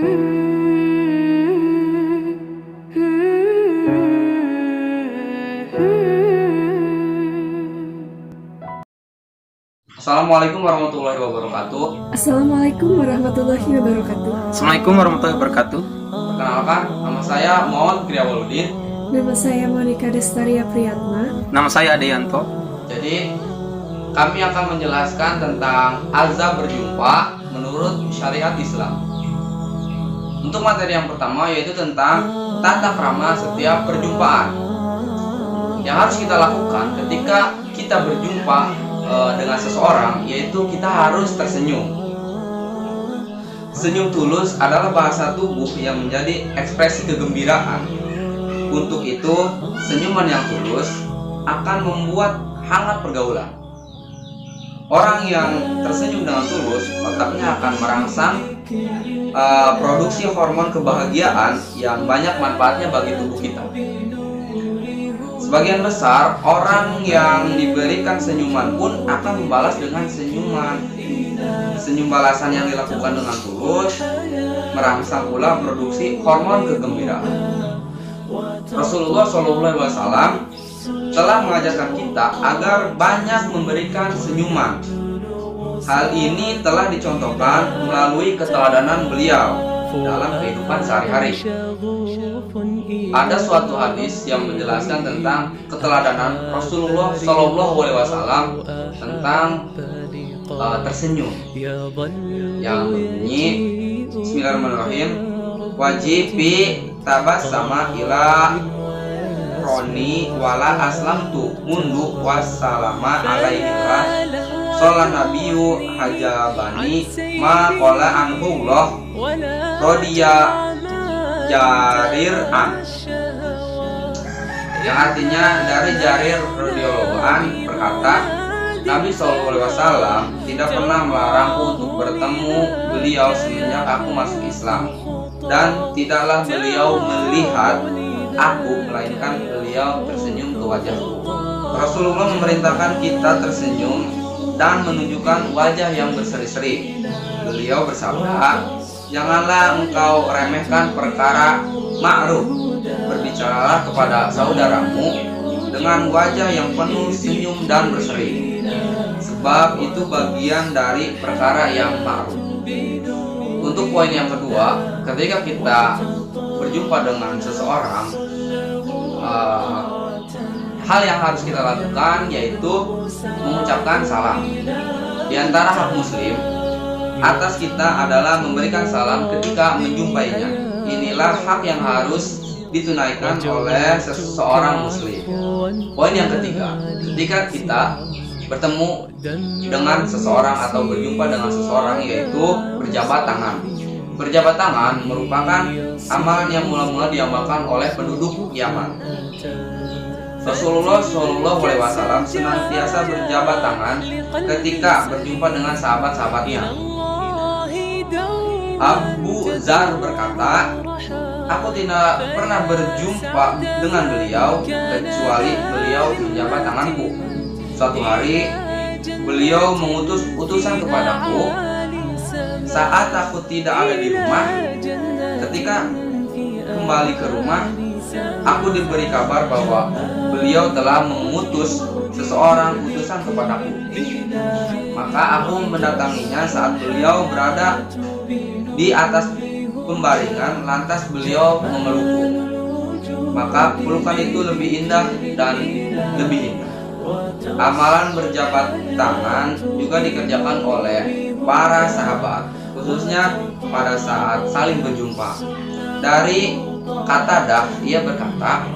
Assalamualaikum warahmatullahi wabarakatuh. Assalamualaikum warahmatullahi wabarakatuh. Assalamualaikum warahmatullahi wabarakatuh. Perkenalkan, nama saya Muhammad Kriawaludin. Nama saya Monika Destaria Priyatna. Nama saya Adeyanto. Jadi, kami akan menjelaskan tentang azab berjumpa menurut syariat Islam. Untuk materi yang pertama yaitu tentang tata krama setiap perjumpaan. Yang harus kita lakukan ketika kita berjumpa dengan seseorang, yaitu kita harus tersenyum. Senyum tulus adalah bahasa tubuh yang menjadi ekspresi kegembiraan. Untuk itu, senyuman yang tulus akan membuat hangat pergaulan. Orang yang tersenyum dengan tulus, otaknya akan merangsang produksi hormon kebahagiaan yang banyak manfaatnya bagi tubuh kita. Sebagian besar orang yang diberikan senyuman pun akan membalas dengan senyuman. Senyum balasan yang dilakukan dengan tulus merangsang pula produksi hormon kegembiraan. Rasulullah SAW telah mengajarkan kita agar banyak memberikan senyuman. Hal ini telah dicontohkan melalui keteladanan beliau dalam kehidupan sehari-hari. Ada suatu hadis yang menjelaskan tentang keteladanan Rasulullah SAW tentang tersenyum, yang berbunyi Bismillahirrahmanirrahim, wajib bi tabassama ila roni wala aslamtu mundu wassalama alaihilah sholat nabiyu hajabani ma qala anhullah rodiya Jarir an, yang artinya dari Jarir radhiyallahu an berkata, Nabi SAW tidak pernah melarangku untuk bertemu beliau semenjak aku masuk Islam, dan tidaklah beliau melihat aku melainkan beliau tersenyum ke wajahku. Rasulullah memerintahkan kita tersenyum dan menunjukkan wajah yang berseri-seri. Beliau bersabda, janganlah engkau remehkan perkara ma'ruf. Berbicaralah kepada saudaramu dengan wajah yang penuh senyum dan berseri, sebab itu bagian dari perkara yang ma'ruf. Untuk poin yang kedua, ketika kita berjumpa dengan seseorang, hal yang harus kita lakukan yaitu mengucapkan salam. Di antara hak muslim atas kita adalah memberikan salam ketika menjumpainya. Inilah hak yang harus ditunaikan oleh seseorang muslim. Poin yang ketiga, ketika kita bertemu dengan seseorang atau berjumpa dengan seseorang, yaitu berjabat tangan. Berjabat tangan merupakan amalan yang mula-mula diamalkan oleh penduduk Yaman. Rasulullah SAW senantiasa berjabat tangan ketika berjumpa dengan sahabat-sahabatnya. Abu Dzar berkata, aku tidak pernah berjumpa dengan beliau kecuali beliau menjabat tanganku. Suatu hari beliau mengutus utusan kepadaku saat aku tidak ada di rumah. Ketika kembali ke rumah, aku diberi kabar bahwa beliau telah mengutus seseorang utusan kepadaku. Maka aku mendatanginya saat beliau berada di atas pembaringan, lantas beliau memelukku. Maka pelukan itu lebih indah dan lebih indah. Amalan berjabat tangan juga dikerjakan oleh para sahabat, khususnya pada saat saling berjumpa. Dari Qatadah, ia berkata,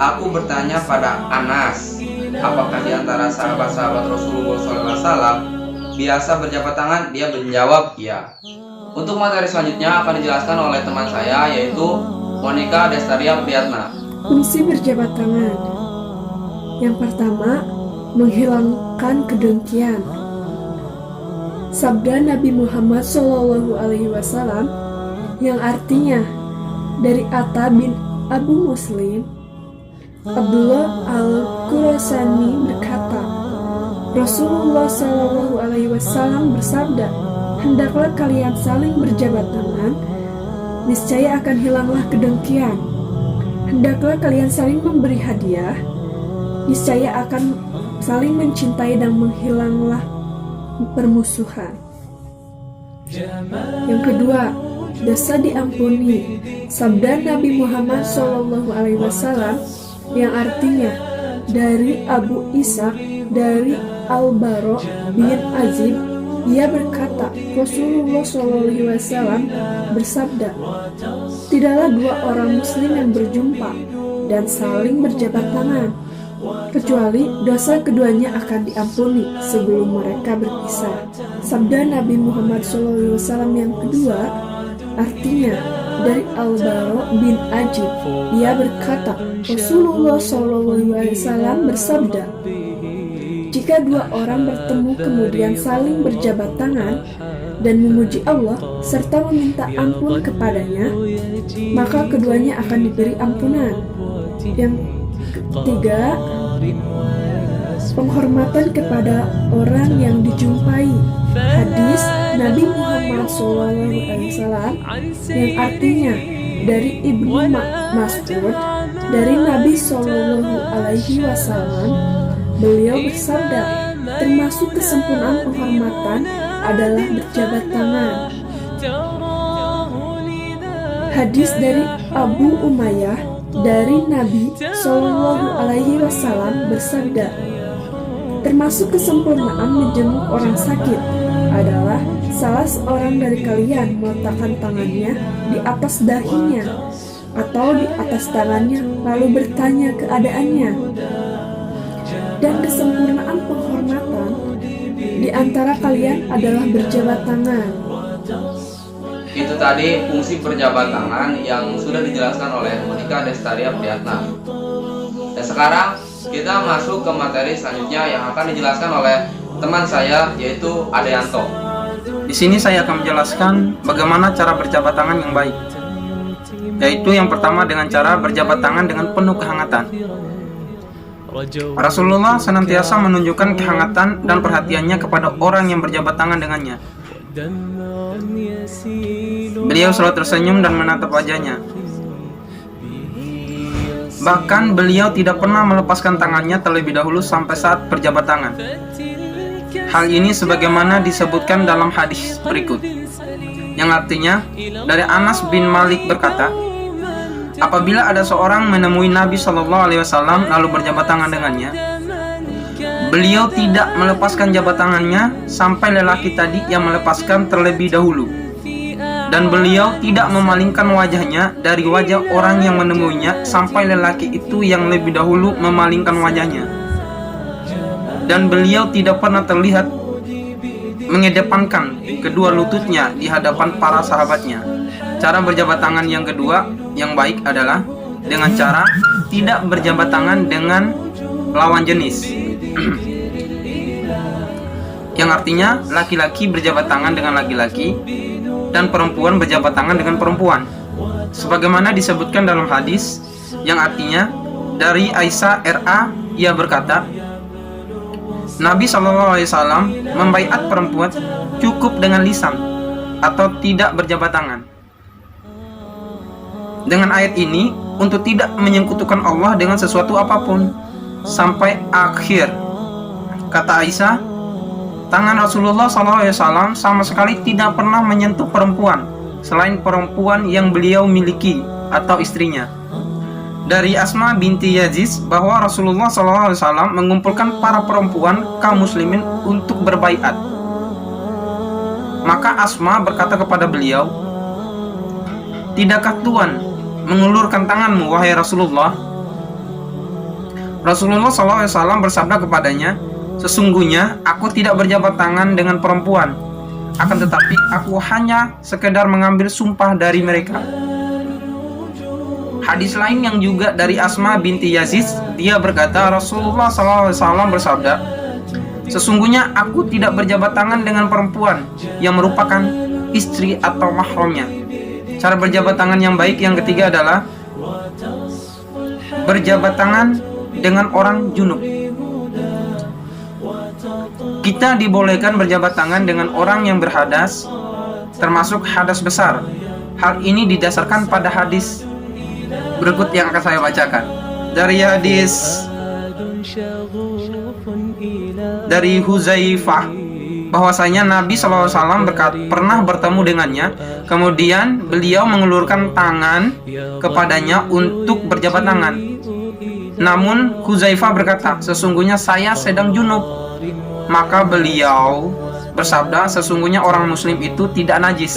aku bertanya pada Anas, apakah di antara sahabat-sahabat Rasulullah SAW biasa berjabat tangan? Dia menjawab, iya. Untuk materi selanjutnya akan dijelaskan oleh teman saya, yaitu Monika Destaria Priyatna. Fungsi berjabat tangan. Yang pertama, menghilangkan kedengkian. Sabda Nabi Muhammad SAW yang artinya dari Atta bin Abu Muslim, Abdullah al-Qurasani berkata, Rasulullah SAW bersabda, hendaklah kalian saling berjabat tangan niscaya akan hilanglah kedengkian. Hendaklah kalian saling memberi hadiah, niscaya akan saling mencintai dan menghilanglah permusuhan. Yang kedua, dosa diampuni. Sabda Nabi Muhammad SAW yang artinya dari Abu Ishaq dari Al-Bara bin Azib, ia berkata, Rasulullah SAW bersabda, tidaklah dua orang muslim yang berjumpa dan saling berjabat tangan, kecuali dosa keduanya akan diampuni sebelum mereka berpisah. Sabda Nabi Muhammad SAW yang kedua artinya dari Al-Bara bin Azib, ia berkata, Rasulullah SAW bersabda, jika dua orang bertemu kemudian saling berjabat tangan dan memuji Allah serta meminta ampun kepadanya, maka keduanya akan diberi ampunan. Yang ketiga, penghormatan kepada orang yang dijumpai. Hadis Nabi Muhammad SAW yang artinya dari Ibnu Mas'ud dari Nabi SAW, beliau bersabda, termasuk kesempurnaan penghormatan adalah berjabat tangan. Hadis dari Abu Umayyah dari Nabi SAW bersabda, termasuk kesempurnaan menjenguk orang sakit adalah salah seorang dari kalian meletakkan tangannya di atas dahinya atau di atas tangannya lalu bertanya keadaannya. Dan kesempurnaan penghormatan di antara kalian adalah berjabat tangan. Itu tadi fungsi berjabat tangan yang sudah dijelaskan oleh Monica Destaria Priyatna. Dan sekarang kita masuk ke materi selanjutnya yang akan dijelaskan oleh teman saya, yaitu Adeyanto. Di sini saya akan menjelaskan bagaimana cara berjabat tangan yang baik. Yaitu yang pertama dengan cara berjabat tangan dengan penuh kehangatan. Rasulullah senantiasa menunjukkan kehangatan dan perhatiannya kepada orang yang berjabat tangan dengannya. Beliau selalu tersenyum dan menatap wajahnya. Bahkan beliau tidak pernah melepaskan tangannya terlebih dahulu sampai saat berjabat tangan. Hal ini sebagaimana disebutkan dalam hadis berikut, yang artinya dari Anas bin Malik berkata, apabila ada seorang menemui Nabi SAW lalu berjabat tangan dengannya, beliau tidak melepaskan jabat tangannya sampai lelaki tadi yang melepaskan terlebih dahulu, dan beliau tidak memalingkan wajahnya dari wajah orang yang menemuinya sampai lelaki itu yang lebih dahulu memalingkan wajahnya, dan beliau tidak pernah terlihat mengedepankan kedua lututnya di hadapan para sahabatnya. Cara berjabat tangan yang kedua yang baik adalah dengan cara tidak berjabat tangan dengan lawan jenis. Yang artinya laki-laki berjabat tangan dengan laki-laki dan perempuan berjabat tangan dengan perempuan. Sebagaimana disebutkan dalam hadis yang artinya dari Aisyah RA, ia berkata, Nabi SAW membaiat perempuan cukup dengan lisan atau tidak berjabat tangan. Dengan ayat ini untuk tidak menyekutukan Allah dengan sesuatu apapun sampai akhir. Kata Aisyah, tangan Rasulullah SAW sama sekali tidak pernah menyentuh perempuan selain perempuan yang beliau miliki atau istrinya. Dari Asma binti Yazid bahwa Rasulullah SAW mengumpulkan para perempuan kaum muslimin untuk berbaiat. Maka Asma berkata kepada beliau, tidakkah Tuhan mengulurkan tanganmu wahai Rasulullah? Rasulullah SAW bersabda kepadanya, sesungguhnya aku tidak berjabat tangan dengan perempuan, akan tetapi aku hanya sekedar mengambil sumpah dari mereka. Hadis lain yang juga dari Asma binti Yazid, dia berkata Rasulullah SAW bersabda, sesungguhnya aku tidak berjabat tangan dengan perempuan yang merupakan istri atau mahramnya. Cara berjabat tangan yang baik yang ketiga adalah berjabat tangan dengan orang junub. Kita dibolehkan berjabat tangan dengan orang yang berhadas, termasuk hadas besar, Hal ini didasarkan pada hadis berikut yang akan saya bacakan. Dari hadis dari Huzaifah bahwasanya Nabi SAW pernah bertemu dengannya, kemudian beliau mengulurkan tangan kepadanya untuk berjabat tangan. Namun Huzaifah berkata, sesungguhnya saya sedang junub. Maka beliau bersabda, sesungguhnya orang muslim itu tidak najis.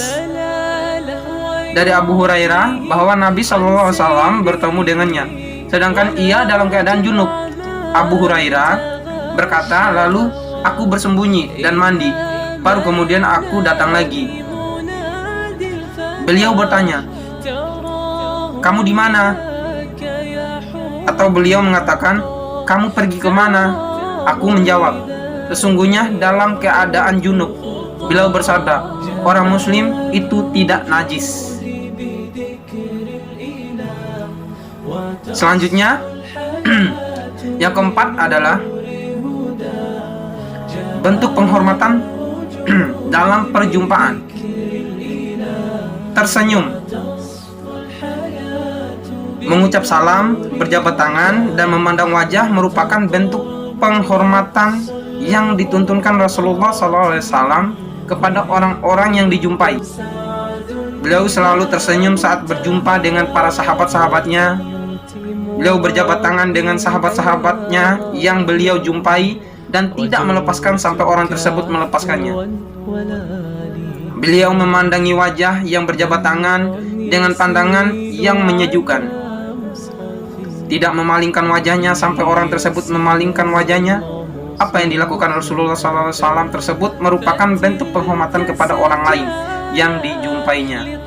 Dari Abu Hurairah bahwa Nabi SAW bertemu dengannya, sedangkan ia dalam keadaan junub. Abu Hurairah berkata, lalu aku bersembunyi dan mandi, baru kemudian aku datang lagi. Beliau bertanya, kamu di mana? Atau beliau mengatakan, kamu pergi kemana? Aku menjawab, sesungguhnya dalam keadaan junub. Beliau bersabda, orang muslim itu tidak najis. Selanjutnya yang keempat adalah bentuk penghormatan dalam perjumpaan. Tersenyum, mengucap salam, berjabat tangan, dan memandang wajah merupakan bentuk penghormatan yang dituntunkan Rasulullah SAW kepada orang-orang yang dijumpai. Beliau selalu tersenyum saat berjumpa dengan para sahabat-sahabatnya. Beliau berjabat tangan dengan sahabat-sahabatnya yang beliau jumpai dan tidak melepaskan sampai orang tersebut melepaskannya. Beliau memandangi wajah yang berjabat tangan dengan pandangan yang menyejukkan. Tidak memalingkan wajahnya sampai orang tersebut memalingkan wajahnya. Apa yang dilakukan Rasulullah SAW tersebut merupakan bentuk penghormatan kepada orang lain yang dijumpainya,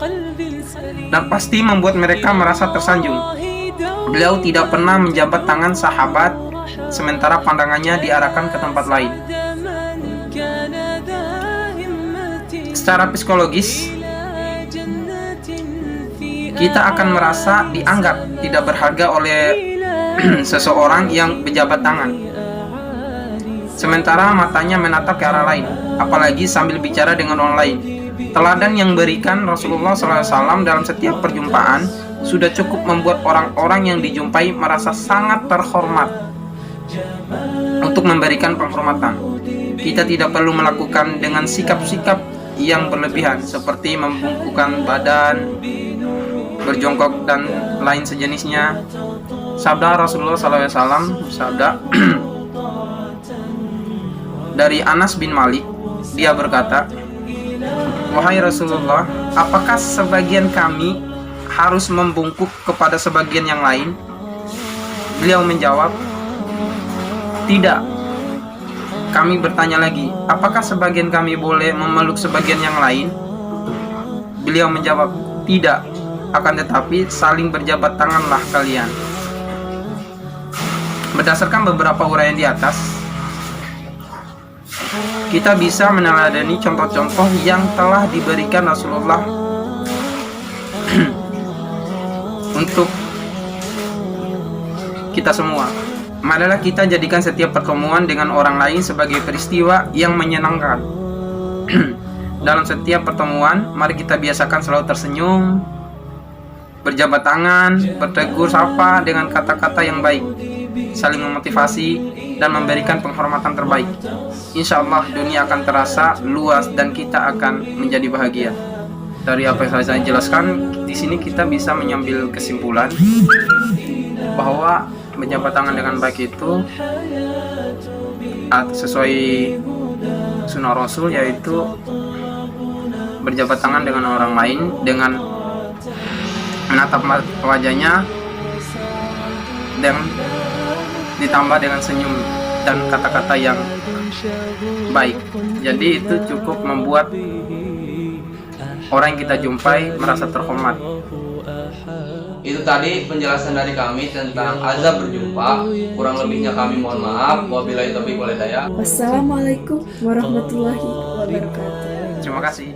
dan pasti membuat mereka merasa tersanjung. Beliau tidak pernah menjabat tangan sahabat sementara pandangannya diarahkan ke tempat lain. Secara psikologis, kita akan merasa dianggap tidak berharga oleh seseorang yang berjabat tangan, sementara matanya menatap ke arah lain, apalagi sambil bicara dengan orang lain. Teladan yang berikan Rasulullah SAW dalam setiap perjumpaan sudah cukup membuat orang-orang yang dijumpai merasa sangat terhormat. Untuk memberikan penghormatan, kita tidak perlu melakukan dengan sikap-sikap yang berlebihan seperti membungkukkan badan, berjongkok, dan lain sejenisnya. Sabda Rasulullah SAW sabda dari Anas bin Malik, dia berkata, wahai Rasulullah, apakah sebagian kami harus membungkuk kepada sebagian yang lain? Beliau menjawab, tidak. Kami bertanya lagi, apakah sebagian kami boleh memeluk sebagian yang lain? Beliau menjawab, tidak. Akan tetapi saling berjabat tanganlah kalian. Berdasarkan beberapa uraian di atas, kita bisa meneladani contoh-contoh yang telah diberikan Rasulullah untuk kita semua. Marilah kita jadikan setiap pertemuan dengan orang lain sebagai peristiwa yang menyenangkan. Dalam setiap pertemuan, mari kita biasakan selalu tersenyum, berjabat tangan, bertegur sapa dengan kata-kata yang baik, saling memotivasi, dan memberikan penghormatan terbaik. Insya Allah dunia akan terasa luas dan kita akan menjadi bahagia. Dari apa yang saya jelaskan di sini, kita bisa mengambil kesimpulan bahwa berjabat tangan dengan baik itu sesuai sunnah Rasul, yaitu berjabat tangan dengan orang lain dengan menatap wajahnya dan ditambah dengan senyum dan kata-kata yang baik. Jadi itu cukup membuat orang yang kita jumpai merasa terhormat. Itu tadi penjelasan dari kami tentang azab berjumpa. Kurang lebihnya kami mohon maaf. Wabillahi taufiq wal hidayah. Wassalamualaikum warahmatullahi wabarakatuh. Terima kasih.